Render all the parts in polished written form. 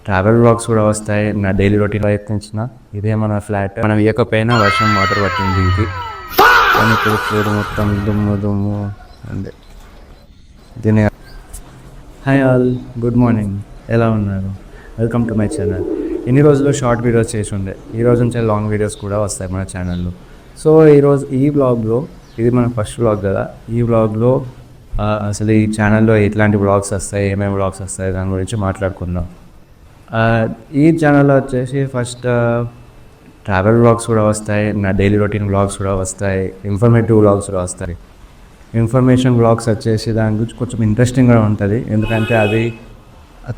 Travel vlogs కూడా వస్తాయి. నా డైలీ రొటీన్ ప్రయత్నించిన ఇదే మన ఫ్లాట్. మనం ఇవ్వకపోయినా వర్షం వాటర్ పట్టింది దీనికి. కానీ ఇప్పుడు చూడు మొత్తం దుమ్ము దుమ్ము అంతే. దీని హాయ్ ఆల్, గుడ్ మార్నింగ్, ఎలా ఉన్నారు? Welcome to my channel. ఇన్ని రోజులు షార్ట్ వీడియోస్ చేసి ఉండే, ఈ రోజు నుంచే లాంగ్ వీడియోస్ కూడా వస్తాయి మన ఛానల్లో. సో ఈరోజు ఈ వ్లాగ్లో, ఇది మన ఫస్ట్ వ్లాగ్ కదా, ఈ వ్లాగ్లో అసలు ఈ ఛానల్లో ఎట్లాంటి వ్లాగ్స్ వస్తాయి, ఏమేమి వ్లాగ్స్ వస్తాయి దాని గురించి మాట్లాడుకుందాం. ఈ ఛానల్లో వచ్చేసి ఫస్ట్ ట్రావెల్ వ్లాగ్స్ కూడా వస్తాయి, నా డైలీ రొటీన్ వ్లాగ్స్ కూడా వస్తాయి, ఇన్ఫర్మేటివ్ వ్లాగ్స్ కూడా వస్తాయి. ఇన్ఫర్మేషన్ వ్లాగ్స్ వచ్చేసి దాని గురించి కొంచెం ఇంట్రెస్టింగ్గా ఉంటుంది, ఎందుకంటే అది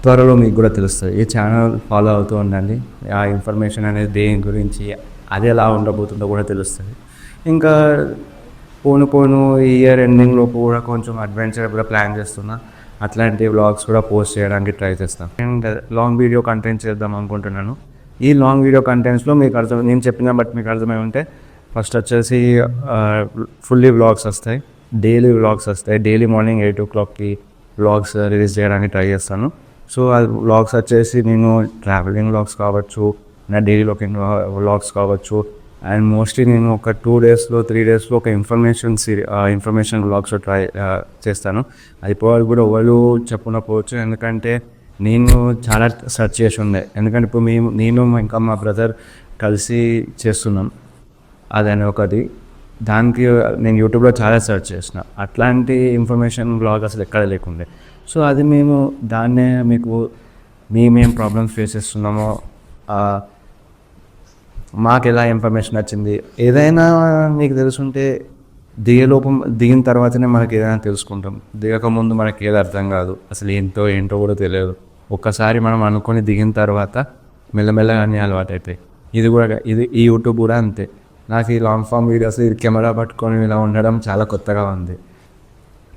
త్వరలో మీకు కూడా తెలుస్తుంది. ఈ ఛానల్ ఫాలో అవుతూ ఉండండి, ఆ ఇన్ఫర్మేషన్ అనేది దేని గురించి, అది ఎలా ఉండబోతుందో కూడా తెలుస్తుంది. ఇంకా పోను ఈ ఇయర్ ఎండింగ్లోపు కూడా కొంచెం అడ్వెంచర్ కూడా ప్లాన్ చేస్తున్నా, అట్లాంటి వ్లాగ్స్ కూడా పోస్ట్ చేయడానికి ట్రై చేస్తాను. అండ్ లాంగ్ వీడియో కంటెంట్ చేద్దాం అనుకుంటున్నాను. ఈ లాంగ్ వీడియో కంటెంట్స్లో మీకు నేను చెప్పిన బట్ మీకు అర్థమై ఉంటే, ఫస్ట్ వచ్చేసి ఫుల్లీ వ్లాగ్స్ వస్తాయి, డైలీ వ్లాగ్స్ వస్తాయి. డైలీ మార్నింగ్ 8 o'clockకి వ్లాగ్స్ రిలీజ్ చేయడానికి ట్రై చేస్తాను. సో ఆ వ్లాగ్స్ వచ్చేసి నేను ట్రావెలింగ్ వ్లాగ్స్ కావచ్చు, నా డైలీ వ్లాగ్స్ కావచ్చు, అండ్ మోస్ట్లీ నేను ఒక 2 daysలో 3 daysలో ఒక ఇన్ఫర్మేషన్ వ్లాగ్స్ ట్రై చేస్తాను. అది పోవాలి కూడా ఎవరు చెప్పకపోవచ్చు, ఎందుకంటే నేను చాలా సెర్చ్ చేసి ఉండే. ఎందుకంటే ఇప్పుడు నేను ఇంకా మా బ్రదర్ కలిసి చేస్తున్నాం అదని ఒకటి. దానికి నేను యూట్యూబ్లో చాలా సెర్చ్ చేసిన, అట్లాంటి ఇన్ఫర్మేషన్ వ్లాగ్ అసలు ఎక్కడ లేకుండే. సో అది మేము దాన్నే మీకు మేమేం ప్రాబ్లమ్స్ ఫేస్ చేస్తున్నామో, మాకు ఎలా ఇన్ఫర్మేషన్ వచ్చింది, ఏదైనా మీకు తెలుసుంటే దిగిన తర్వాతనే మనకి ఏదైనా తెలుసుకుంటాం. దిగకముందు మనకి ఏది అర్థం కాదు, అసలు ఏంటో కూడా తెలియదు. ఒక్కసారి మనం అనుకొని దిగిన తర్వాత మెల్లమెల్లగా అన్నీ అలవాటు అవుతాయి. ఈ యూట్యూబ్ కూడా అంతే. నాకు ఈ లాంగ్ ఫామ్ వీడియోస్, ఈ కెమెరా పట్టుకొని ఇలా ఉండడం చాలా కొత్తగా ఉంది.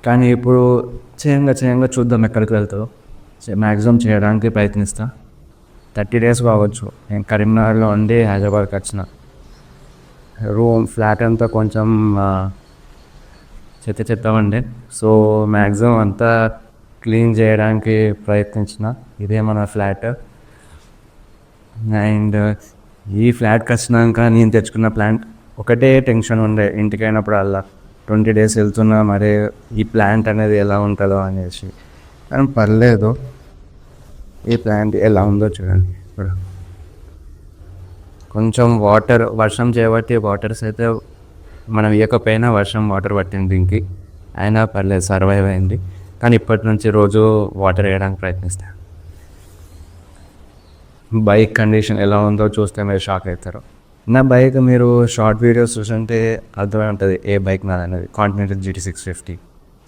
కానీ ఇప్పుడు చేయంగా చూద్దాం ఎక్కడికి వెళ్తాదో. మ్యాక్సిమం చేయడానికి ప్రయత్నిస్తా. 30 days కావచ్చు. నేను కరీంనగర్లో ఉండి హైదరాబాద్కి వచ్చిన. ఫ్లాట్ అంతా కొంచెం చెత్త ఉండే, సో మ్యాక్సిమం అంతా క్లీన్ చేయడానికి ప్రయత్నించిన. ఇదే మన ఫ్లాట్. అండ్ ఈ ఫ్లాట్కి వచ్చినాక నేను తెచ్చుకున్న ప్లాంట్ ఒకటే టెన్షన్ ఉండే, ఇంటికైనప్పుడు అలా 20 days వెళ్తున్నా, మరి ఈ ప్లాంట్ అనేది ఎలా ఉంటుందో అనేసి. కానీ పర్లేదు, ఈ ప్లాంట్ ఎలా ఉందో చూడండి. ఇప్పుడు కొంచెం వర్షం చేయబట్టి వాటర్స్ అయితే మనం ఇవ్వకపోయినా వర్షం వాటర్ పట్టింది దీనికి, అయినా పర్లేదు, సర్వైవ్ అయింది. కానీ ఇప్పటి నుంచి రోజు వాటర్ వేయడానికి ప్రయత్నిస్తాను. బైక్ కండిషన్ ఎలా ఉందో చూస్తే మీరు షాక్ అవుతారు. నా బైక్ మీరు షార్ట్ వీడియోస్ చూస్తుంటే అర్థమై ఉంటుంది ఏ బైక్ నాదనేది. Continental GT 650.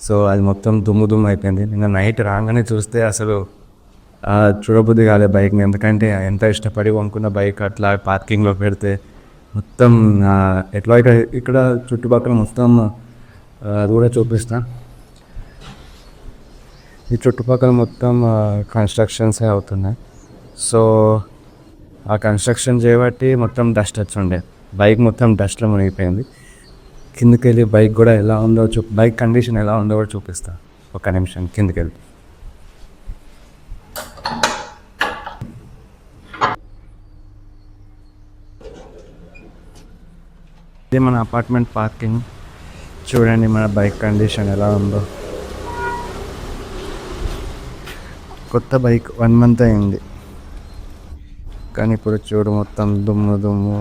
సో అది మొత్తం దుమ్ము అయిపోయింది. నిన్న నైట్ రాగానే చూస్తే అసలు చూడబుద్ధి కాలే బైక్ని, ఎందుకంటే ఎంత ఇష్టపడి కొనుక్కున్న బైక్ అట్లా పార్కింగ్లో పెడితే మొత్తం ఎట్లా ఇక్కడ చుట్టుపక్కల మొత్తం అది కూడా చూపిస్తాను. ఈ చుట్టుపక్కల మొత్తం కన్స్ట్రక్షన్సే అవుతున్నాయి. సో ఆ కన్స్ట్రక్షన్ చేయబట్టి మొత్తం డస్ట్ వచ్చి బైక్ మొత్తం డస్ట్లో మునిగిపోయింది. కిందకి వెళ్ళి బైక్ కూడా ఎలా ఉందో బైక్ కండిషన్ ఎలా ఉందో కూడా చూపిస్తా. ఒక నిమిషం కిందకి వెళ్ళి. ఇది మన అపార్ట్మెంట్ పార్కింగ్. చూడండి మన బైక్ కండిషన్ ఎలా ఉందో. కొత్త బైక్ 1 month అయింది, కానీ ఇప్పుడు చూడు మొత్తం దుమ్ము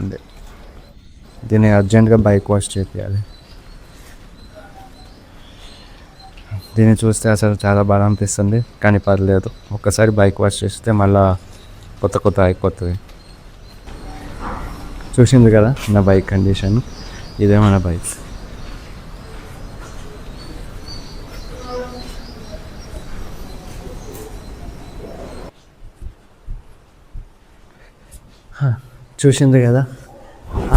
ఉంది. దీన్ని అర్జెంటుగా బైక్ వాష్ చేయాలి. దీన్ని చూస్తే అసలు చాలా బాగా అనిపిస్తుంది, కానీ పర్లేదు, ఒక్కసారి బైక్ వాష్ చేస్తే మళ్ళీ కొత్త అయిపోతుంది. చూసింది కదా నా బైక్ కండిషన్. ఇదే మన బైక్. చూసింది కదా,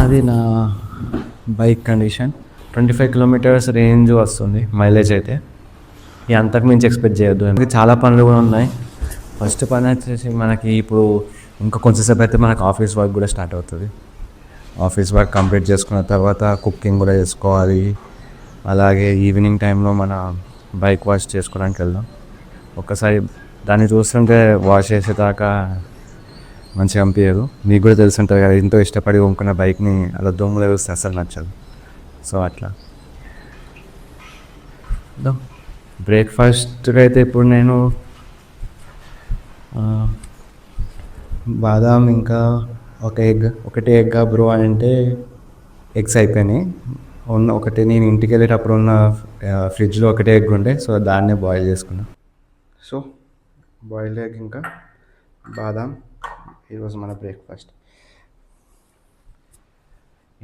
అది నా బైక్ కండిషన్. 25 kilometers రేంజ్ వస్తుంది మైలేజ్ అయితే. ఈ అంతకు మించి ఎక్స్పెక్ట్ చేయొద్దు, ఎందుకంటే చాలా పనులు కూడా ఉన్నాయి. ఫస్ట్ పని వచ్చేసి మనకి ఇప్పుడు ఇంకా కొంచెంసేపు అయితే మనకు ఆఫీస్ వర్క్ కూడా స్టార్ట్ అవుతుంది. ఆఫీస్ వర్క్ కంప్లీట్ చేసుకున్న తర్వాత కుకింగ్ కూడా చేసుకోవాలి. అలాగే ఈవినింగ్ టైంలో మన బైక్ వాష్ చేసుకోవడానికి వెళ్దాం. ఒక్కసారి దాన్ని చూస్తుంటే వాష్ చేసేదాకా మంచిగా అనిపించదు. మీకు కూడా తెలుసుంటుంది కదా, ఎంతో ఇష్టపడి కొనుక్కున్న బైక్ని అలా దొంగలు వేస్తే అసలు నచ్చదు. సో అట్లా బ్రేక్ఫాస్ట్కి అయితే ఇప్పుడు నేను బాదాం ఇంకా ఒకటే ఎగ్ బ్రో అని అంటే ఎగ్స్ అయిపోయినాయి. ఒకటి నేను ఇంటికి వెళ్ళేటప్పుడు ఉన్న ఫ్రిడ్జ్లో ఒకటే ఎగ్ ఉండే, సో దాన్నే బాయిల్ చేసుకున్నా. సో బాయిల్డ్ ఎగ్ ఇంకా బాదాం ఈరోజు మన బ్రేక్ఫాస్ట్.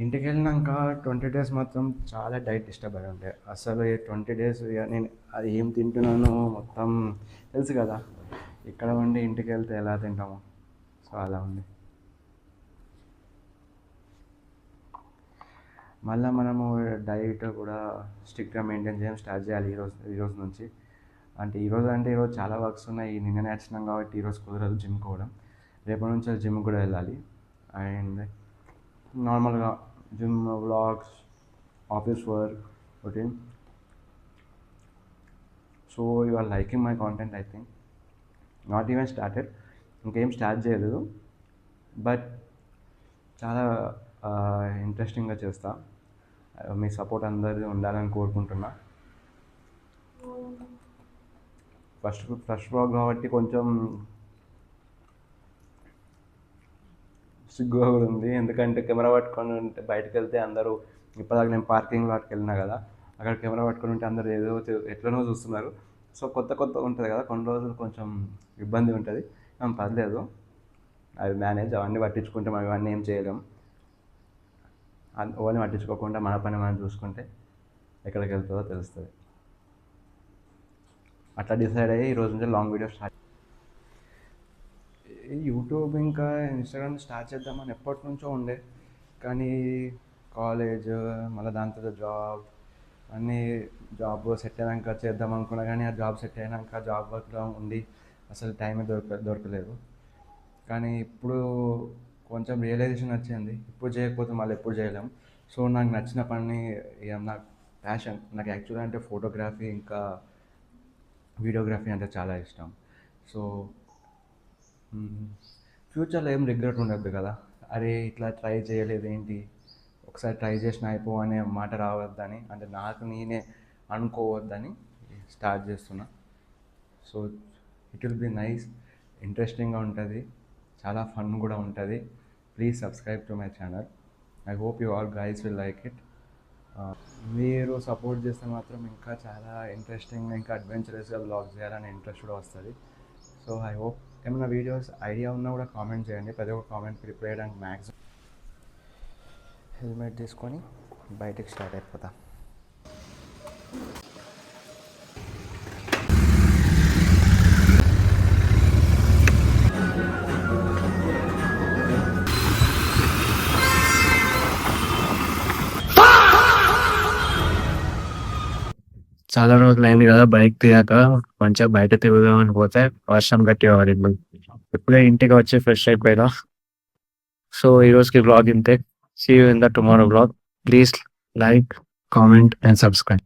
ఇంటికి వెళ్ళినాక 20 days మాత్రం చాలా డైట్ డిస్టర్బ్ అయి ఉండే. అసలు ఈ 20 days నేను అది ఏం తింటున్నానో మొత్తం తెలుసు కదా, ఇక్కడ ఉండి ఇంటికి వెళ్తే ఎలా తింటాము. సో అలా ఉంది. మళ్ళీ మనము డైట్ కూడా స్ట్రిక్ట్గా మెయింటైన్ చేయడం స్టార్ట్ చేయాలి ఈరోజు నుంచి. ఈరోజు చాలా వర్క్స్ ఉన్నాయి. నిన్ననే వచ్చినాం కాబట్టి ఈరోజు కుదరదు జిమ్ కూడా. రేపటి నుంచి జిమ్ కూడా వెళ్ళాలి. అండ్ నార్మల్గా gym vlogs, office work routine. So you are liking my content I think. Not even started, ఇంకేం స్టార్ట్ చేయలేదు, బట్ చాలా ఇంట్రెస్టింగ్గా చేస్తా. మీ సపోర్ట్ అందరిది ఉండాలని కోరుకుంటున్నా. ఫస్ట్ వ్లాగ్ కాబట్టి కొంచెం సిగ్గుగా కూడా ఉంది, ఎందుకంటే కెమెరా పట్టుకొని ఉంటే బయటకు వెళ్తే అందరూ, ఇప్పటిదాకా నేను పార్కింగ్ లాట్కి వెళ్ళినా కదా, అక్కడ కెమెరా పట్టుకొని ఉంటే అందరూ ఏదో ఎట్లనో చూస్తున్నారు. సో కొత్త ఉంటుంది కదా, కొన్ని రోజులు కొంచెం ఇబ్బంది ఉంటుంది. పర్లేదు, అది మేనేజ్. అవన్నీ పట్టించుకుంటే మనం ఇవన్నీ ఏం చేయలేం. ఓన్లీ పట్టించుకోకుండా మన పని మనం చూసుకుంటే ఎక్కడికి వెళ్తుందో తెలుస్తుంది. అట్లా డిసైడ్ అయ్యి ఈరోజు నుంచి లాంగ్ వీడియో స్టార్ట్. యూట్యూబ్ ఇంకా ఇన్స్టాగ్రామ్ స్టార్ట్ చేద్దామని ఎప్పటి నుంచో ఉండే, కానీ కాలేజ్ మళ్ళీ దాని తర్వాత జాబ్ అన్నీ, జాబ్ సెట్ అయినాక చేద్దాం అనుకున్నా, కానీ ఆ జాబ్ సెట్ అయినాక జాబ్ వర్క్లో ఉండి అసలు టైమే దొరకలేదు. కానీ ఇప్పుడు కొంచెం రియలైజేషన్ వచ్చింది, ఇప్పుడు చేయకపోతే మళ్ళీ ఎప్పుడు చేయలేం. సో నాకు నచ్చిన పని, నాకు ప్యాషన్, నాకు యాక్చువల్గా అంటే ఫోటోగ్రఫీ ఇంకా వీడియోగ్రఫీ అంటే చాలా ఇష్టం. సో ఫ్యూచర్లో ఏం రిగ్రెట్ ఉండద్దు కదా, అరే ఇట్లా ట్రై చేయలేదు ఏంటి, ఒకసారి ట్రై చేసిన అయిపో అనే మాట రావద్దని, అంటే నాకు నేనే అనుకోవద్దని స్టార్ట్ చేస్తున్నా. So it will be nice, ఇంట్రెస్టింగ్గా ఉంటుంది, చాలా ఫన్ కూడా ఉంటుంది. Please subscribe to my channel. I hope you all guys will like it. మీరు సపోర్ట్ చేస్తే మాత్రం ఇంకా చాలా ఇంట్రెస్టింగ్, ఇంకా అడ్వెంచరస్గా వ్లాగ్స్ చేయాలని ఇంట్రెస్ట్ కూడా వస్తుంది. సో ఐ హోప్ ఏమైనా వీడియోస్ ఐడియా ఉన్నా కూడా కామెంట్ చేయండి. ప్రతి ఒక్క కామెంట్ ప్రిపేర్ చేయడానికి మ్యాక్సిమం. హెల్మెట్ తీసుకొని బయటికి స్టార్ట్ అయిపోతా. చాలా రోజులు అయింది కదా బైక్ తీయాక, మంచిగా బయట తిరుగుదామని పోతే వర్షం గట్టిగా పడింది. ఇప్పుడే ఇంటికి వచ్చి ఫ్రెష్ అయిపోయినా. సో ఈ రోజుకి బ్లాగ్ ఇంతే. See you in the tomorrow blog. Please like, comment and subscribe.